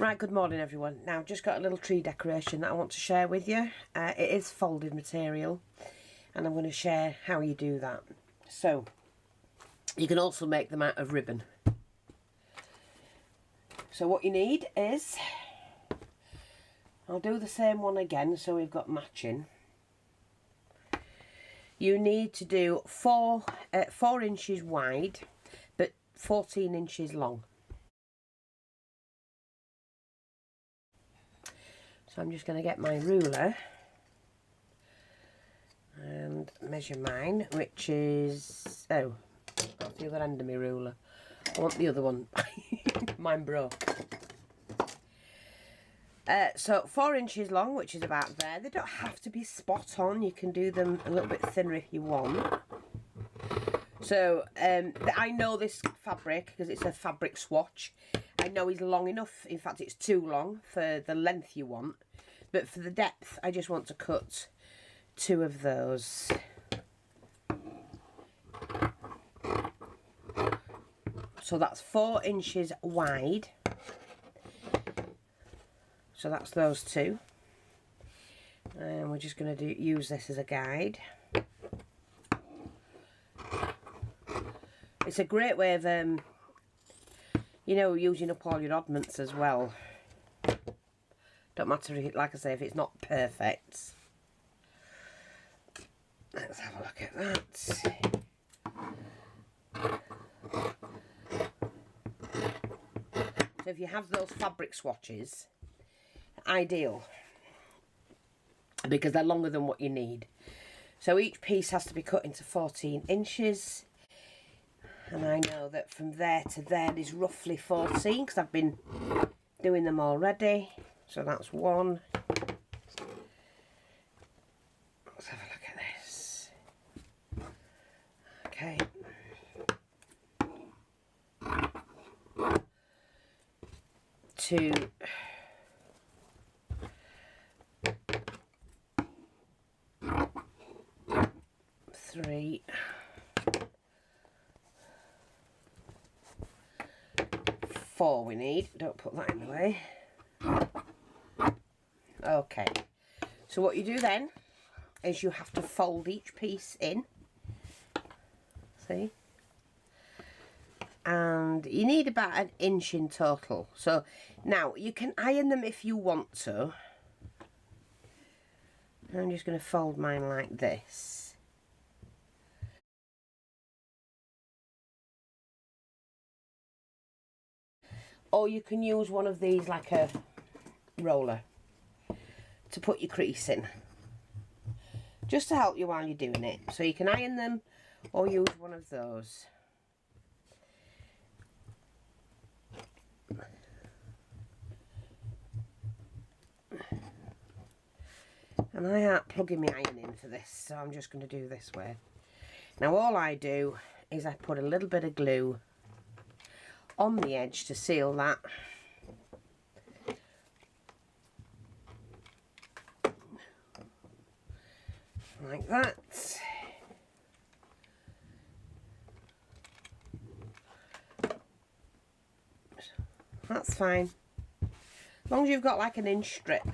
Right, good morning everyone. Now I've just got a little tree decoration that I want to share with you. It is folded material and I'm going to share how you do that. So you can also make them out of ribbon. So what you need is, I'll do the same one again so we've got matching. You need to do 4 inches wide but 14 inches long. So I'm just going to get my ruler and measure mine, which is, oh, that's the other end of my ruler. I want the other one. Mine broke. So 4 inches long, which is about there. They don't have to be spot on. You can do them a little bit thinner if you want. So I know this fabric because it's a fabric swatch. I know it's long enough. In fact, it's too long for the length you want. But for the depth, I just want to cut 2 of those. So that's 4 inches wide. So that's those 2. And we're just going to use this as a guide. It's a great way of, you know, using up all your oddments as well. Don't matter, like I say, if it's not perfect. Let's have a look at that. So if you have those fabric swatches, ideal, because they're longer than what you need. So each piece has to be cut into 14 inches. And I know that from there to there is roughly 14 because I've been doing them already. So that's 1. Let's have a look at this. Okay. 2. 3. 4 we need. Don't put that in the way. Okay. So what you do then is you have to fold each piece in. See? And you need about 1 inch in total. So now you can iron them if you want to. I'm just going to fold mine like this. Or you can use one of these like a roller to put your crease in. Just to help you while you're doing it. So you can iron them or use one of those. And I aren't plugging my iron in for this, so I'm just going to do this way. Now all I do is I put a little bit of glue on the edge to seal that. Like that. That's fine. As long as you've got like 1 inch strip.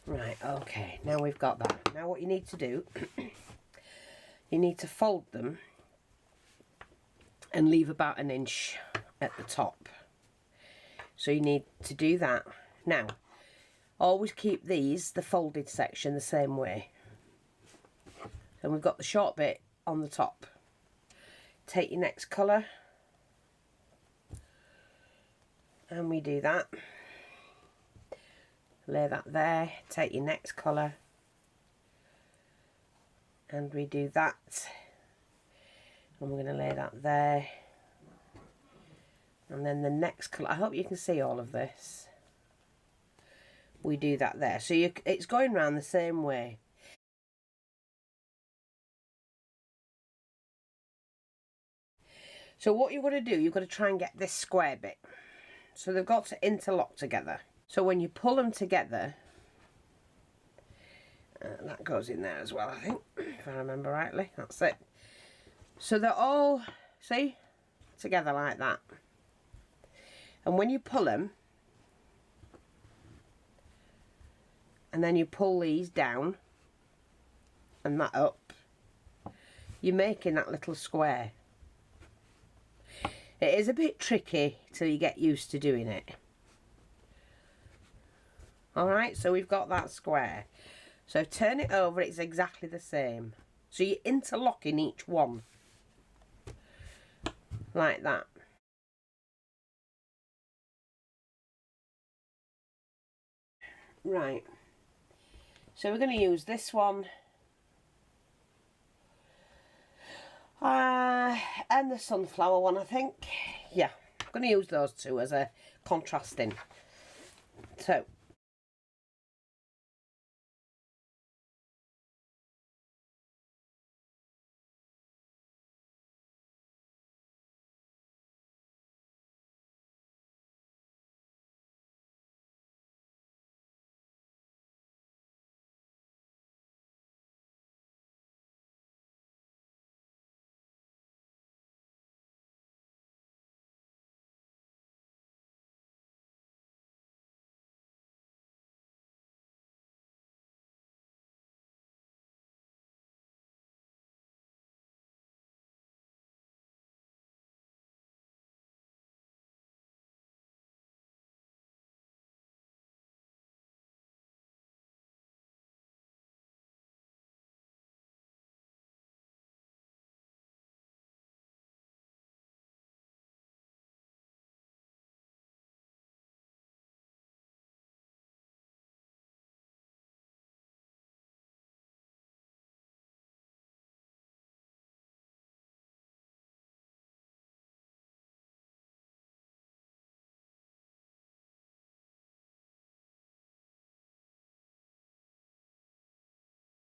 Right, okay, now we've got that. Now what you need to do, you need to fold them and leave about 1 inch at the top. So you need to do that. Now, always keep these, the folded section, the same way. And we've got the short bit on the top. Take your next colour and we do that. lay that there. Take your next colour and redo that, and we're going to lay that there, and then the next colour, I hope you can see all of this, we do that there. So it's going round the same way. So what you've got to do, you've got to try and get this square bit, so they've got to interlock together. So when you pull them together, that goes in there as well, I think, if I remember rightly. That's it. So they're all, see, together like that. And when you pull them, and then you pull these down and that up, you're making that little square. It is a bit tricky till you get used to doing it. Alright, so we've got that square. So turn it over, it's exactly the same. So you're interlocking each one. Like that. Right. So we're going to use this one. And the sunflower one, I think. Yeah, I'm going to use those two as a contrasting. So.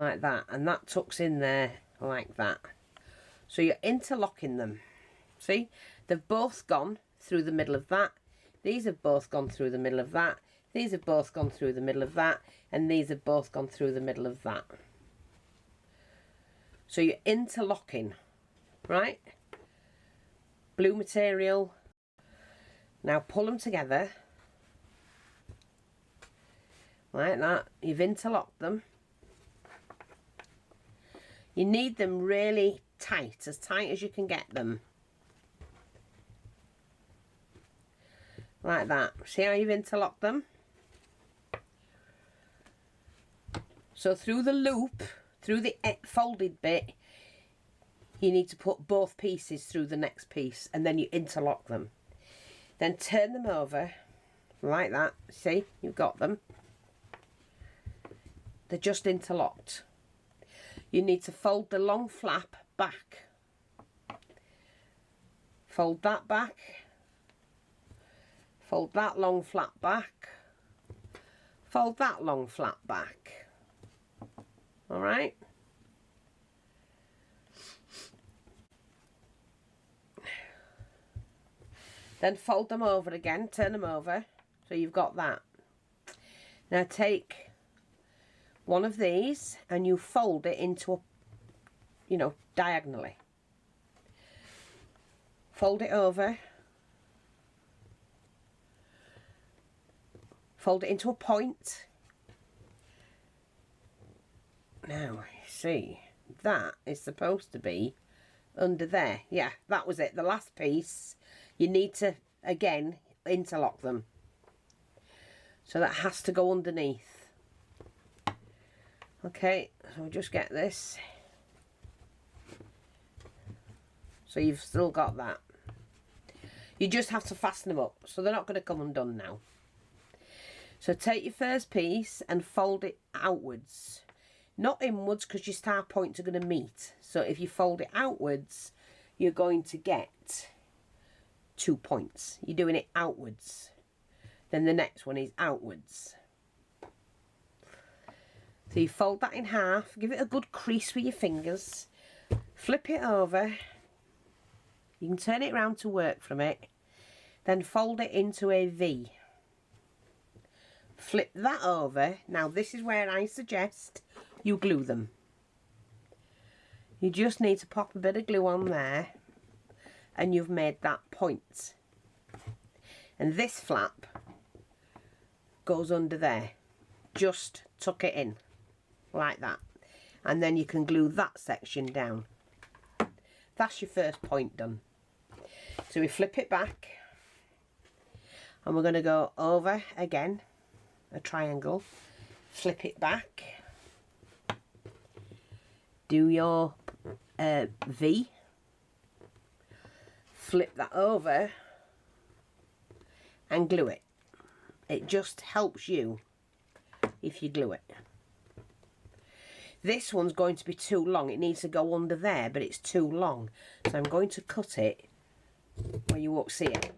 Like that, and that tucks in there like that. So you're interlocking them. See, they've both gone through the middle of that. These have both gone through the middle of that. These have both gone through the middle of that, and these have both gone through the middle of that. So you're interlocking, right? Blue material. Now pull them together like that. You've interlocked them. You need them really tight as you can get them. Like that. See how you've interlocked them? So through the loop, through the folded bit, you need to put both pieces through the next piece, and then you interlock them. Then turn them over like that. See, you've got them. They're just interlocked. You need to fold the long flap back. Fold that back. Fold that long flap back. Fold that long flap back. All right. Then fold them over again, turn them over, so you've got that. Now take one of these and you fold it into a, you know, diagonally. Fold it over. Fold it into a point. Now, see, that is supposed to be under there. Yeah, that was it, the last piece. You need to, again, interlock them. So that has to go underneath. Okay, so we just get this. So you've still got that. You just have to fasten them up, so they're not going to come undone now. So take your first piece and fold it outwards, not inwards, because your star points are going to meet. So if you fold it outwards, you're going to get 2 points. You're doing it outwards. Then the next one is outwards. So you fold that in half, give it a good crease with your fingers, flip it over. You can turn it around to work from it. Then fold it into a V. Flip that over. Now this is where I suggest you glue them. You just need to pop a bit of glue on there and you've made that point. And this flap goes under there. Just tuck it in like that. And then you can glue that section down. That's your first point done. So we flip it back and we're going to go over again, a triangle, flip it back, do your V, flip that over and glue it. It just helps you if you glue it. This one's going to be too long. It needs to go under there, but it's too long. So I'm going to cut it where you won't see it.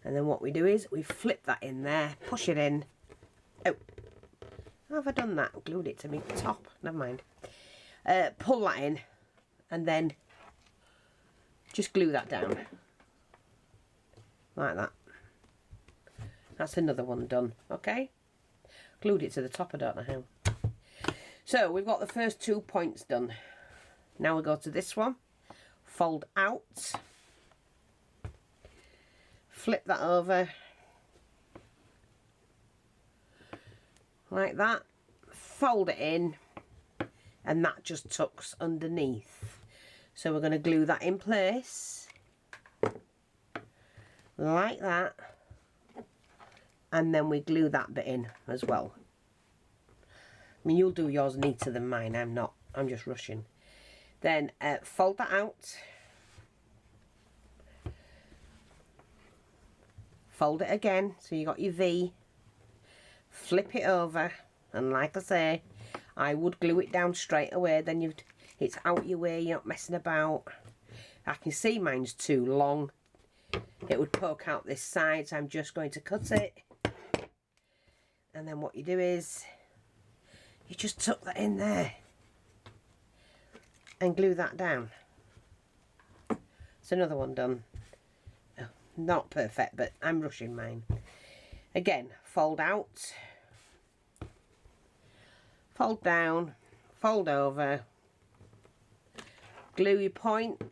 And then what we do is we flip that in there, push it in. Oh, how have I done that? Glued it to my top. Never mind. Pull that in and then just glue that down. Like that. That's another one done. Okay? Glued it to the top, I don't know how. So we've got the first 2 points done. Now we go to this one. Fold out. Flip that over. Like that. Fold it in. And that just tucks underneath. So we're going to glue that in place. Like that. And then we glue that bit in as well. I mean, you'll do yours neater than mine. I'm not. I'm just rushing. Then fold that out. Fold it again. So you got your V. Flip it over. And like I say, I would glue it down straight away. Then it's out your way. You're not messing about. I can see mine's too long. It would poke out this side. So I'm just going to cut it. And then what you do is you just tuck that in there and glue that down. It's another one done. Oh, not perfect, but I'm rushing mine. Again, fold out, fold down, fold over, glue your point,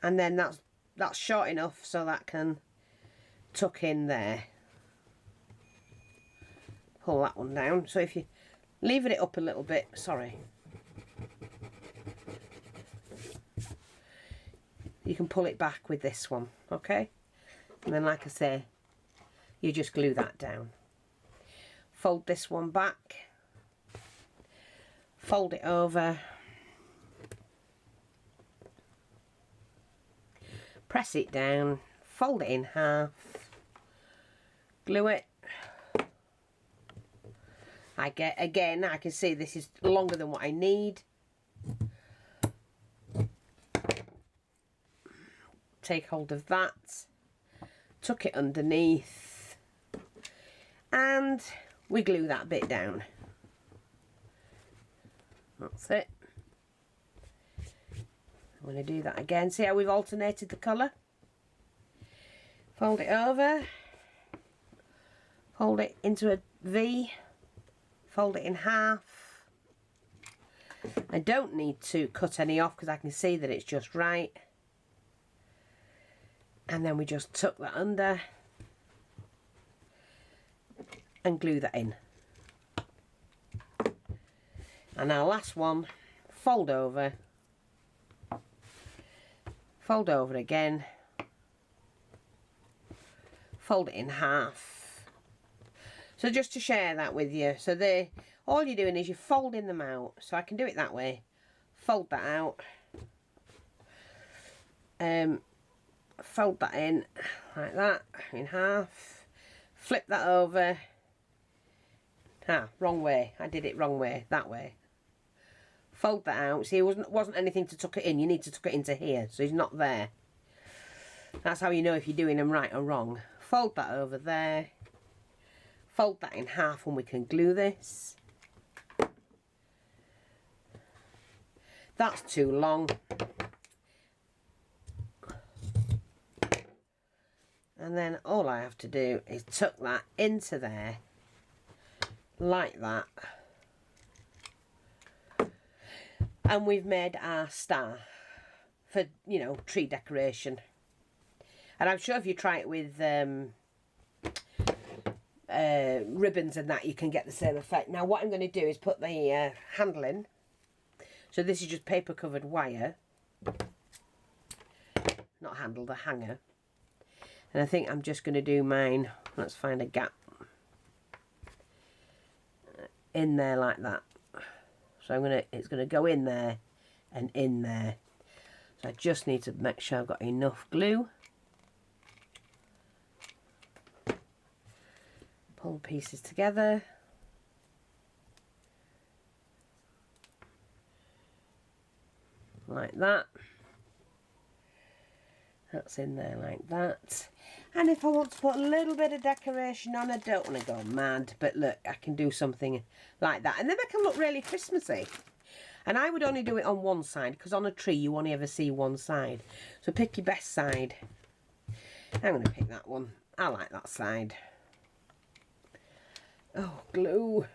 and then that's short enough so that can tuck in there. Pull that one down. So if you leave it up a little bit, sorry, you can pull it back with this one, okay? And then like I say, you just glue that down. Fold this one back, fold it over, press it down, fold it in half, glue it. I can see this is longer than what I need. Take hold of that, tuck it underneath, and we glue that bit down. That's it. I'm going to do that again. See how we've alternated the colour? Fold it over, fold it into a V, fold it in half. I don't need to cut any off because I can see that it's just right. And then we just tuck that under and glue that in. And our last one, fold over again, fold it in half. So just to share that with you, so all you're doing is you're folding them out. So I can do it that way, fold that out, fold that in like that, in half, flip that over. Wrong way, I did it wrong way, that way. Fold that out. See, it wasn't anything to tuck it in. You need to tuck it into here, so he's not there. That's how you know if you're doing them right or wrong. Fold that over there. Fold that in half and we can glue this. That's too long. And then all I have to do is tuck that into there, like that. And we've made our star for, you know, tree decoration. And I'm sure if you try it with ribbons and that, you can get the same effect. Now what I'm going to do is put the handle in. So this is just paper covered wire. Not handle, the hanger. And I think I'm just going to do mine. Let's find a gap. In there like that. So it's going to go in there and in there. So I just need to make sure I've got enough glue. Pull the pieces together. Like that. That's in there like that. And if I want to put a little bit of decoration on, I don't want to go mad, but look, I can do something like that. And then they can look really Christmassy. And I would only do it on one side, because on a tree you only ever see one side. So pick your best side. I'm going to pick that one. I like that side. Oh, glue.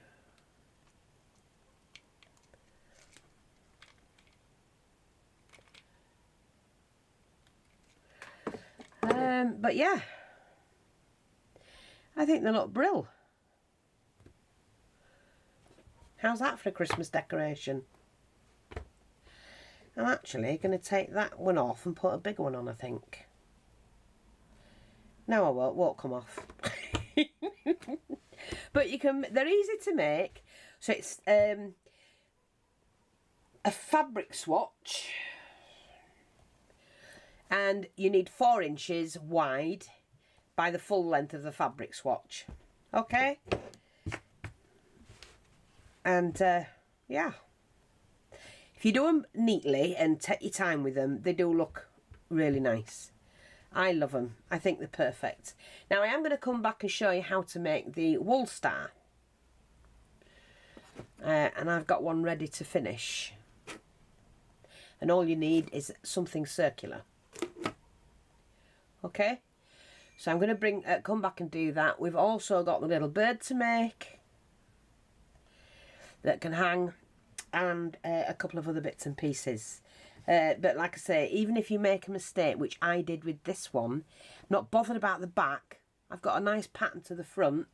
But yeah, I think they look brill. How's that for a Christmas decoration? I'm actually going to take that one off and put a big one on, I think. No, I won't come off. But you can, they're easy to make. So it's a fabric swatch. And you need 4 inches wide by the full length of the fabric swatch. Okay? And yeah. If you do them neatly and take your time with them, they do look really nice. I love them. I think they're perfect. Now I am going to come back and show you how to make the wool star. And I've got one ready to finish. And all you need is something circular. Okay, so I'm going to come back and do that. We've also got the little bird to make that can hang, and a couple of other bits and pieces. But like I say, even if you make a mistake, which I did with this one, I'm not bothered about the back. I've got a nice pattern to the front,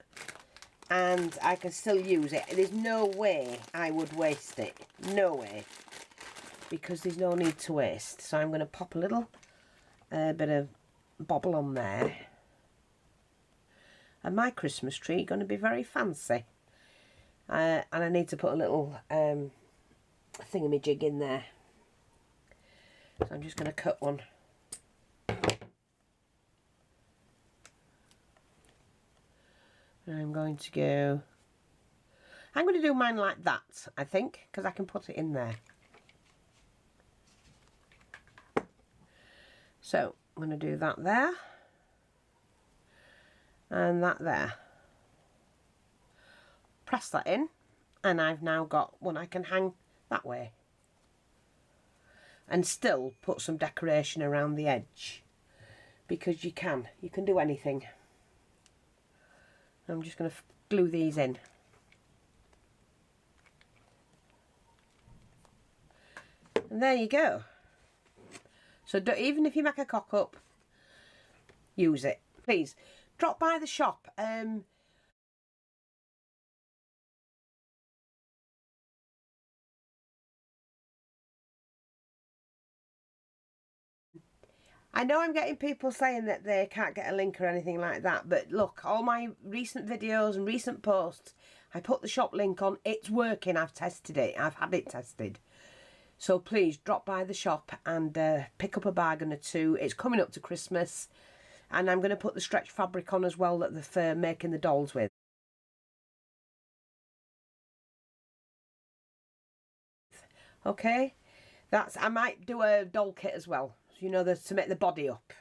and I can still use it. There's no way I would waste it. No way. Because there's no need to waste. So I'm going to pop a little bit of bobble on there, and my Christmas tree going to be very fancy, and I need to put a little thingamajig in there, so I'm just going to cut one. And I'm going to do mine like that, I think, because I can put it in there. So I'm going to do that there, and that there. Press that in, and I've now got one I can hang that way. And still put some decoration around the edge, because you can do anything. I'm just going to glue these in. And there you go. So even if you make a cock up, use it. Please, drop by the shop. I know I'm getting people saying that they can't get a link or anything like that, but look, all my recent videos and recent posts, I put the shop link on. It's working. I've tested it. I've had it tested. So please drop by the shop and pick up a bargain or two. It's coming up to Christmas, and I'm going to put the stretch fabric on as well that they're making the dolls with. Okay, I might do a doll kit as well, you know, to make the body up.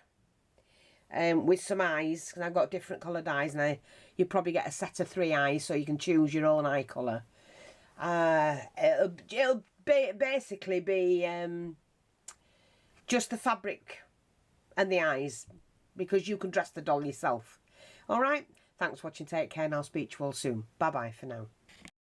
With some eyes, because I've got different coloured eyes, and you probably get a set of 3 eyes, so you can choose your own eye colour. It'll basically be just the fabric and the eyes, because you can dress the doll yourself. Alright, thanks for watching, take care, and I'll speak to you all soon. Bye bye for now.